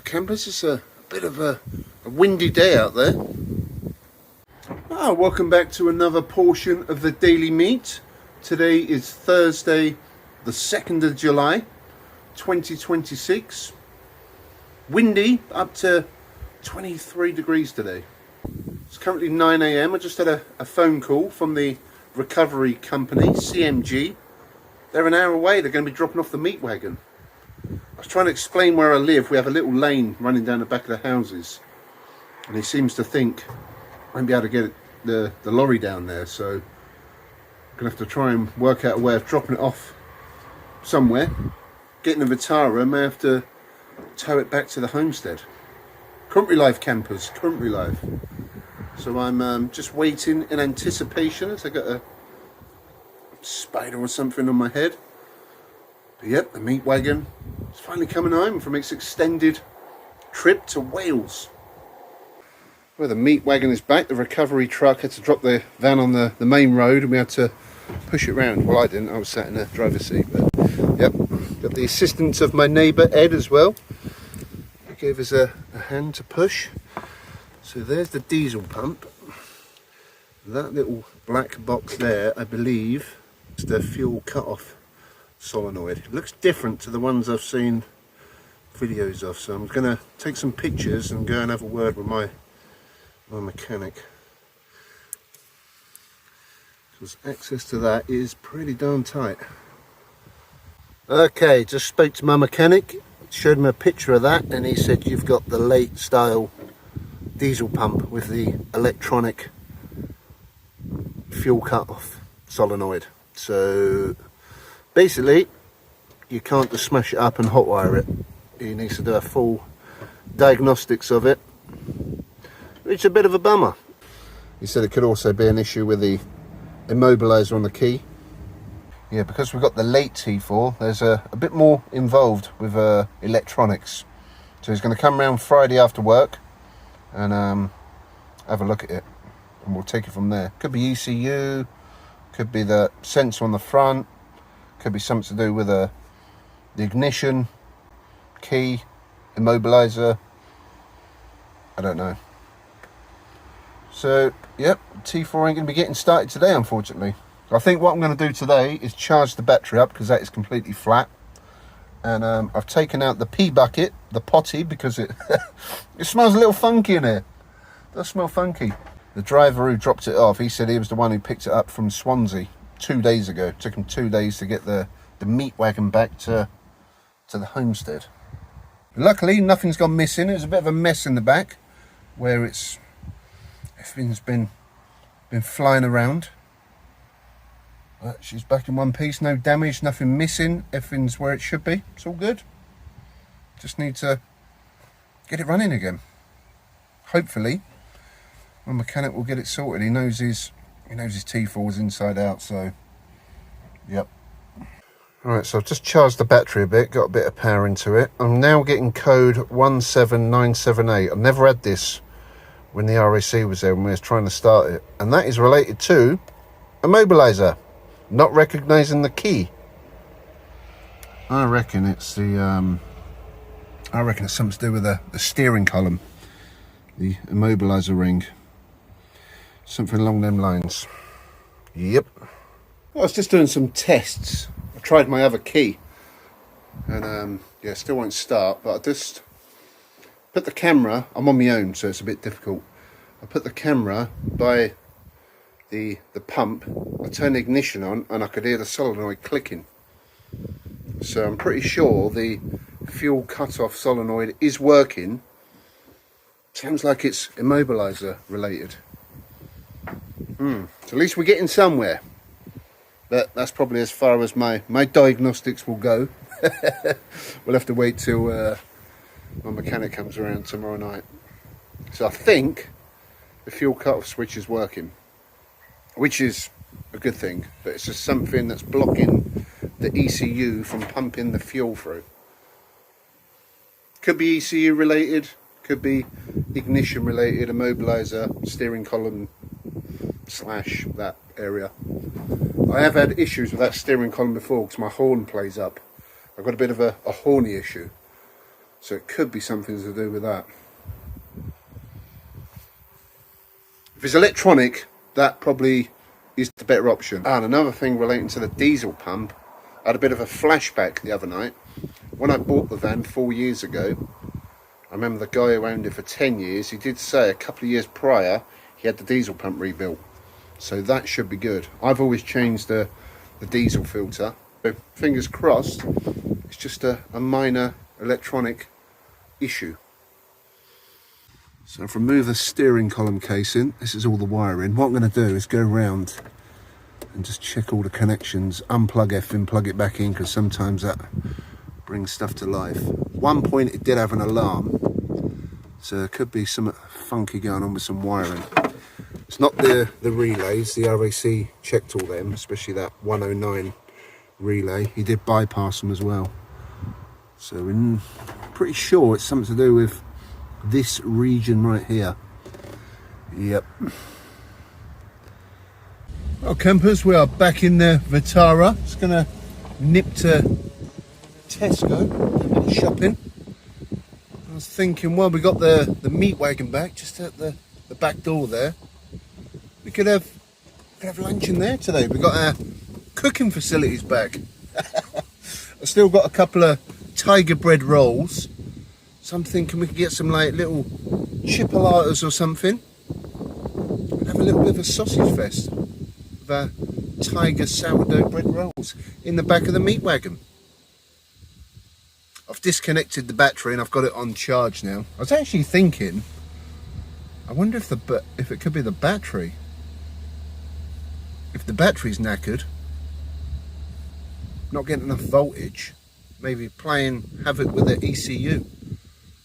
Campers, it's a bit of a windy day out there. Welcome back to another portion of the Daily Meat. Today is Thursday the 2nd of July 2026. Windy, up to 23 degrees today. It's currently 9 AM. I just had a phone call from the recovery company, CMG. They're an hour away. They're going to be dropping off the Meat Wagon. I was trying to explain where I live. We have a little lane running down the back of the houses, and he seems to think I won't be able to get the lorry down there, so I'm going to have to try and work out a way of dropping it off somewhere. Getting the Vitara, may have to tow it back to the homestead. Country life, campers, country life. So I'm just waiting in anticipation as I got a spider or something on my head. But yep, the Meat Wagon is finally coming home from its extended trip to Wales. Well, the Meat Wagon is back. The recovery truck had to drop the van on the main road, and we had to push it round. Well, I didn't. I was sat in the driver's seat. But yep, got the assistance of my neighbour Ed as well. He gave us a hand to push. So there's the diesel pump. That little black box there, I believe, is the fuel cut-off solenoid. It looks different to the ones I've seen videos of, so I'm going to take some pictures and go and have a word with my mechanic, because access to that is pretty darn tight. Okay, just spoke to my mechanic, showed him a picture of that, and he said you've got the late style diesel pump with the electronic fuel cut-off solenoid. So basically you can't just smash it up and hotwire it. He needs to do a full diagnostics of it, which is a bit of a bummer. He said it could also be an issue with the immobilizer on the key. Yeah, because we've got the late T4, there's a bit more involved with electronics. So he's going to come around Friday after work and have a look at it, and we'll take it from there. Could be ECU, could be the sensor on the front, could be something to do with the ignition, key, immobilizer, I don't know. So yep, T4 ain't going to be getting started today, unfortunately. I think what I'm going to do today is charge the battery up, because that is completely flat. And I've taken out the pee bucket, the potty, because it it smells a little funky in here. It does smell funky. The driver who dropped it off, he said he was the one who picked it up from Swansea 2 days ago. It took him 2 days to get the Meat Wagon back to the homestead. Luckily, nothing's gone missing. It was a bit of a mess in the back, where everything's been flying around. But she's back in one piece, no damage, nothing missing. Everything's where it should be. It's all good. Just need to get it running again. Hopefully, my mechanic will get it sorted. He knows his T4's inside out, so yep. Alright, so I've just charged the battery a bit, got a bit of power into it. I'm now getting code 17978. I've never had this when the RAC was there when we was trying to start it. And that is related to immobilizer, not recognising the key. I reckon it's something to do with the steering column, the immobilizer ring. Something along them lines. Yep. I was just doing some tests. I tried my other key, and yeah, still won't start. But I just put the camera. I'm on my own, so it's a bit difficult. I put the camera by the pump. I turned the ignition on, and I could hear the solenoid clicking. So I'm pretty sure the fuel cut-off solenoid is working. Sounds like it's immobilizer related. So at least we're getting somewhere. But that's probably as far as my diagnostics will go. We'll have to wait till my mechanic comes around tomorrow night. So I think the fuel cut-off switch is working, which is a good thing, but it's just something that's blocking the ECU from pumping the fuel through. Could be ECU related, could be ignition related, immobilizer, steering column / that area. I have had issues with that steering column before because my horn plays up. I've got a bit of a horny issue. So it could be something to do with that. If it's electronic, that probably is the better option. And another thing relating to the diesel pump, I had a bit of a flashback the other night. When I bought the van 4 years ago, I remember the guy who owned it for 10 years, he did say a couple of years prior, he had the diesel pump rebuilt. So that should be good. I've always changed the diesel filter. So fingers crossed, it's just a minor electronic issue. So I've removed the steering column casing. This is all the wiring. What I'm going to do is go around and just check all the connections, unplug everything, plug it back in, because sometimes that brings stuff to life. At one point it did have an alarm, so there could be something funky going on with some wiring. It's not the relays. The RAC checked all them, especially that 109 relay. He did bypass them as well. So we're pretty sure it's something to do with this region right here. Yep. Well, campers, we are back in the Vitara. Just gonna nip to Tesco, do a bit of shopping. I was thinking, well, we got the Meat Wagon back, just at the back door there. We could have lunch in there today. We got our cooking facilities back. I've still got a couple of tiger bread rolls, so I'm thinking we could get some like little chipolatas or something and have a little bit of a sausage fest with our tiger sourdough bread rolls in the back of the Meat Wagon. I've disconnected the battery and I've got it on charge now. I was actually thinking, I wonder if it could be the battery. If the battery's knackered, not getting enough voltage, maybe playing havoc with the ECU.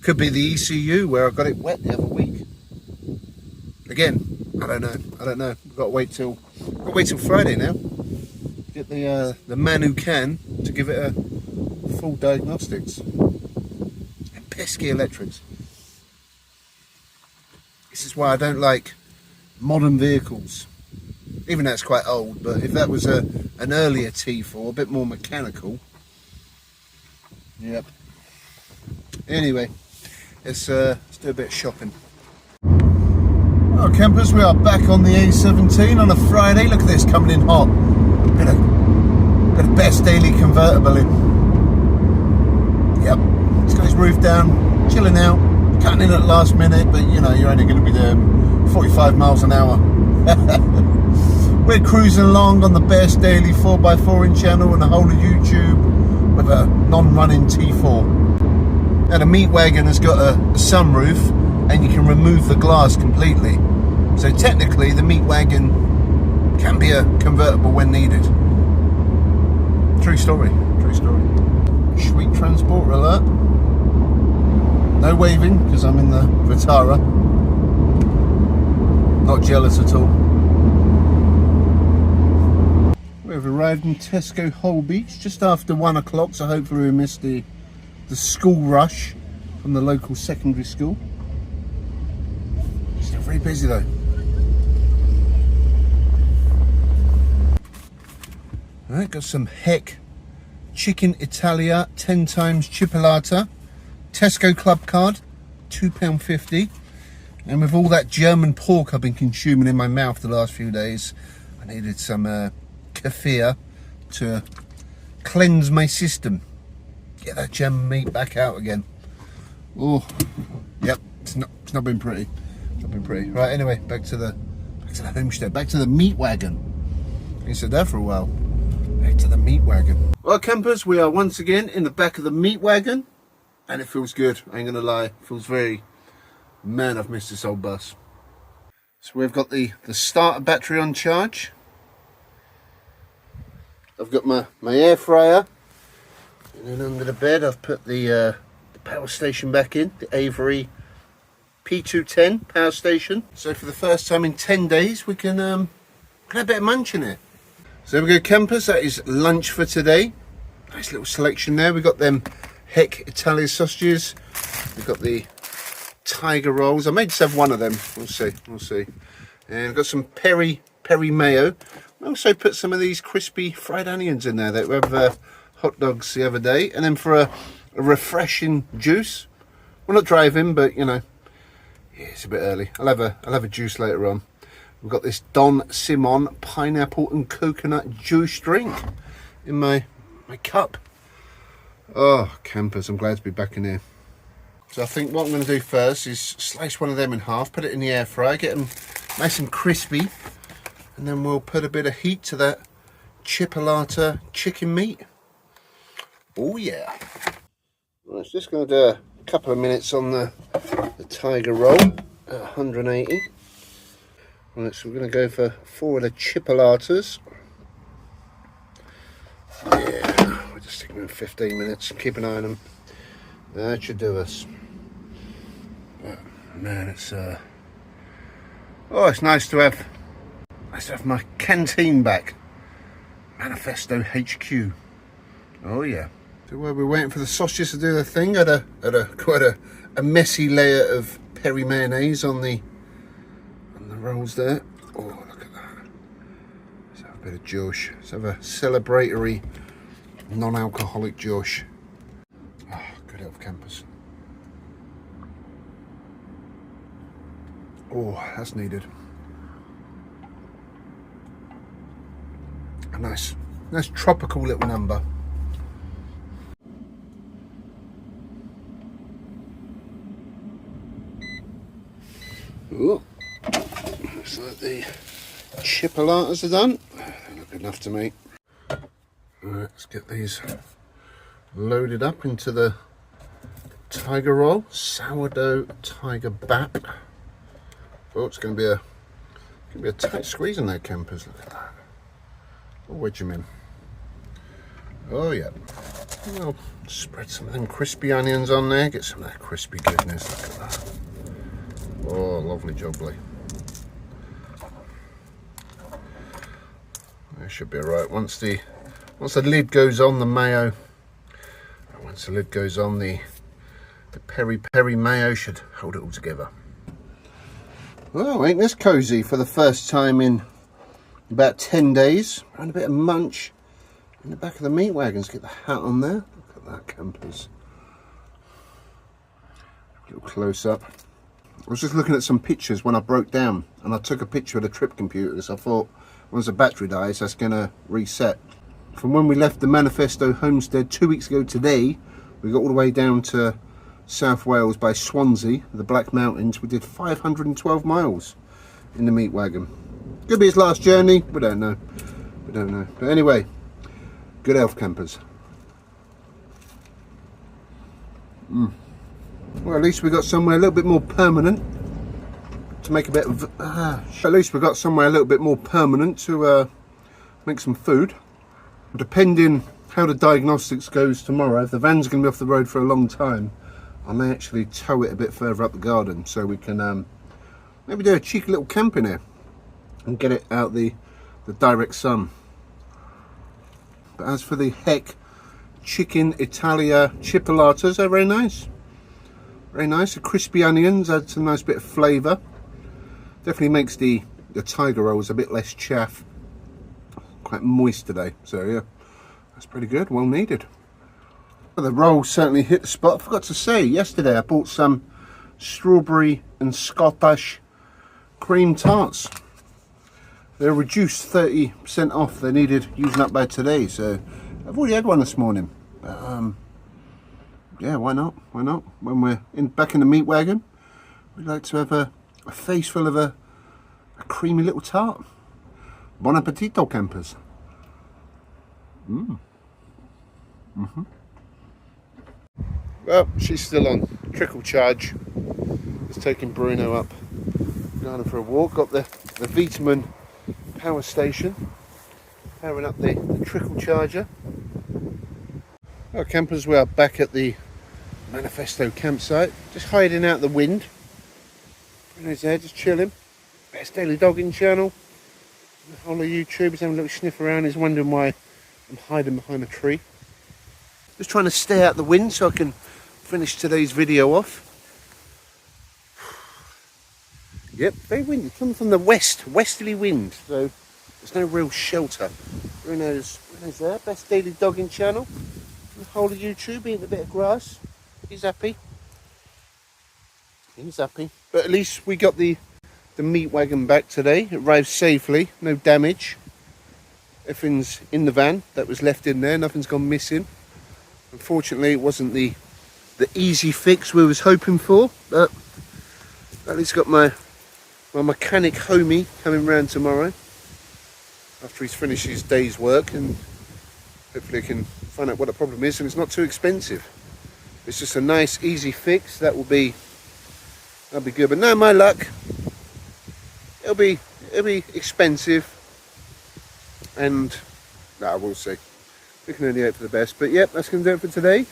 Could be the ECU where I got it wet the other week. Again, I don't know. We've got to wait till Friday now. Get the man who can to give it a full diagnostics. And Pesky electrics. This is why I don't like modern vehicles. Even though it's quite old, but if that was an earlier T4, a bit more mechanical. Yep. Anyway, let's do a bit of shopping. Well, campers, we are back on the A17 on a Friday. Look at this, coming in hot. Got a best daily convertible in. Yep. Let's got his roof down, chilling out, cutting in at the last minute, but you know, you're only going to be doing 45 miles an hour. We're cruising along on the best daily 4x4 channel and the whole of YouTube with a non-running T4. Now the Meat Wagon has got a sunroof and you can remove the glass completely. So technically the Meat Wagon can be a convertible when needed. True story, true story. Sweet transport alert. No waving because I'm in the Vitara. Not jealous at all. We've arrived in Tesco Holbeach just after 1 o'clock, so hopefully we missed the school rush from the local secondary school. Still very busy though. Alright, got some Heck Chicken Italia 10 times chipolata. Tesco Club card, £2.50. And with all that German pork I've been consuming in my mouth the last few days, I needed some kefir to cleanse my system. Get that German meat back out again. Oh, yep, it's not been pretty. It's not been pretty. Right, anyway, back to the homestead, back to the Meat Wagon. You said that for a while. Back to the Meat Wagon. Well, campers, we are once again in the back of the Meat Wagon, and it feels good. I ain't gonna lie, it feels very. Man, I've missed this old bus. So we've got the starter battery on charge. I've got my air fryer, and then under the bed I've put the power station back in, the Avery P210 power station. So for the first time in 10 days we can have a bit of munch in here. So there we go, campers, that is lunch for today. Nice little selection there. We've got them Heck Italia sausages, we've got the tiger rolls. I may just have one of them, we'll see. And I've got some peri mayo. I also put some of these crispy fried onions in there that we have hot dogs the other day. And then for a refreshing juice, We're not driving, but you know, yeah, it's a bit early. I'll have a juice later on. We've got this Don Simon pineapple and coconut juice drink in my cup. Oh, campers, I'm glad to be back in here. So I think what I'm going to do first is slice one of them in half, put it in the air fryer, get them nice and crispy, and then we'll put a bit of heat to that chipolata chicken meat. Oh yeah. Right, it's just going to do a couple of minutes on the tiger roll at 180. Right, so we're going to go for 4 of the chipolatas. Yeah, we'll just stick them in 15 minutes. Keep an eye on them. That should do us. But man, it's oh, it's nice to have my canteen back. Manifesto HQ. Oh yeah. So while we're waiting for the sausages to do their thing, I had quite a messy layer of peri mayonnaise on the rolls there. Oh, look at that. Let's have a bit of Josh. Let's have a celebratory non-alcoholic Josh. Oh, good health, campers. Oh, that's needed. A nice tropical little number. Ooh. Looks like the chipolatas are done. They look enough to me. Alright, let's get these loaded up into the tiger roll. Sourdough tiger bap. Oh, it's going to be a tight squeeze in there, campers. Look at that. Oh, wedge them in. Oh yeah. Well, spread some of them crispy onions on there. Get some of that crispy goodness. Look at that. Oh, lovely jubbly. That should be alright. Once the lid goes on, the mayo. Once the lid goes on, the peri mayo should hold it all together. Well, ain't this cosy for the first time in about 10 days. And a bit of munch in the back of the meat wagons. Get the hat on there. Look at that, campers. A little close up. I was just looking at some pictures when I broke down, and I took a picture of the trip computers. I thought, once the battery dies, that's going to reset. From when we left the Manifesto homestead 2 weeks ago today, we got all the way down to South Wales by Swansea, the Black Mountains. We did 512 miles in the meat wagon. Could be his last journey, we don't know. We don't know. But anyway, good health, campers. Well, at least we got somewhere a little bit more permanent to make a bit of. At least we got somewhere a little bit more permanent to make some food. Depending how the diagnostics goes tomorrow, if the van's going to be off the road for a long time, I may actually tow it a bit further up the garden so we can maybe do a cheeky little camp in here and get it out the direct sun. But as for the Heck Chicken Italia chipolatas, they're very nice. Very nice. The crispy onions adds a nice bit of flavour. Definitely makes the tiger rolls a bit less chaff. Quite moist today, so yeah, that's pretty good. Well needed. Well, the roll certainly hit the spot. I forgot to say, yesterday I bought some strawberry and Scottish cream tarts. They're reduced 30% off. They needed using up by today, so I've already had one this morning. But, yeah, why not? Why not? When we're back in the meat wagon, we'd like to have a face full of a creamy little tart. Bon appetito, campers. Well, she's still on trickle charge. Just taking Bruno up, going for a walk. Got the VTOMAN power station, powering up the trickle charger. Well, campers, we are back at the Manifesto campsite, just hiding out the wind. Bruno's there, just chilling. Best daily dogging channel. The whole of YouTube is having a little sniff around. He's wondering why I'm hiding behind a tree. Just trying to stay out the wind so I can finish today's video off. Yep, very windy. Coming from the westerly wind, so there's no real shelter. Bruno's there, best daily dogging channel. The whole of YouTube, eating a bit of grass. He's happy. He's happy. But at least we got the meat wagon back today. It arrived safely, no damage. Everything's in the van that was left in there, nothing's gone missing. Unfortunately, it wasn't the easy fix we was hoping for, but at least got my mechanic homie coming round tomorrow after he's finished his day's work, and hopefully I can find out what the problem is, and it's not too expensive. It's just a nice easy fix. That'll be good. But no, my luck, it'll be expensive, and we'll see. We can only hope for the best. But yep, that's going to do it for today.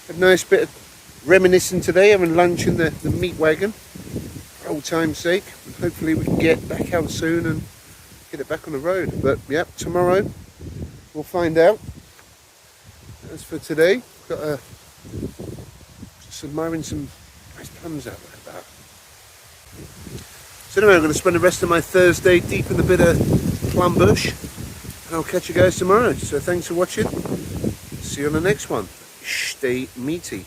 A nice bit of reminiscing today, having lunch in the meat wagon for old time's sake. And hopefully we can get back out soon and get it back on the road. But yep, tomorrow we'll find out. As for today, got just admiring some nice plums out like that. So anyway, I'm going to spend the rest of my Thursday deep in the bit of plum bush, and I'll catch you guys tomorrow. So thanks for watching. See you on the next one. Stay meaty.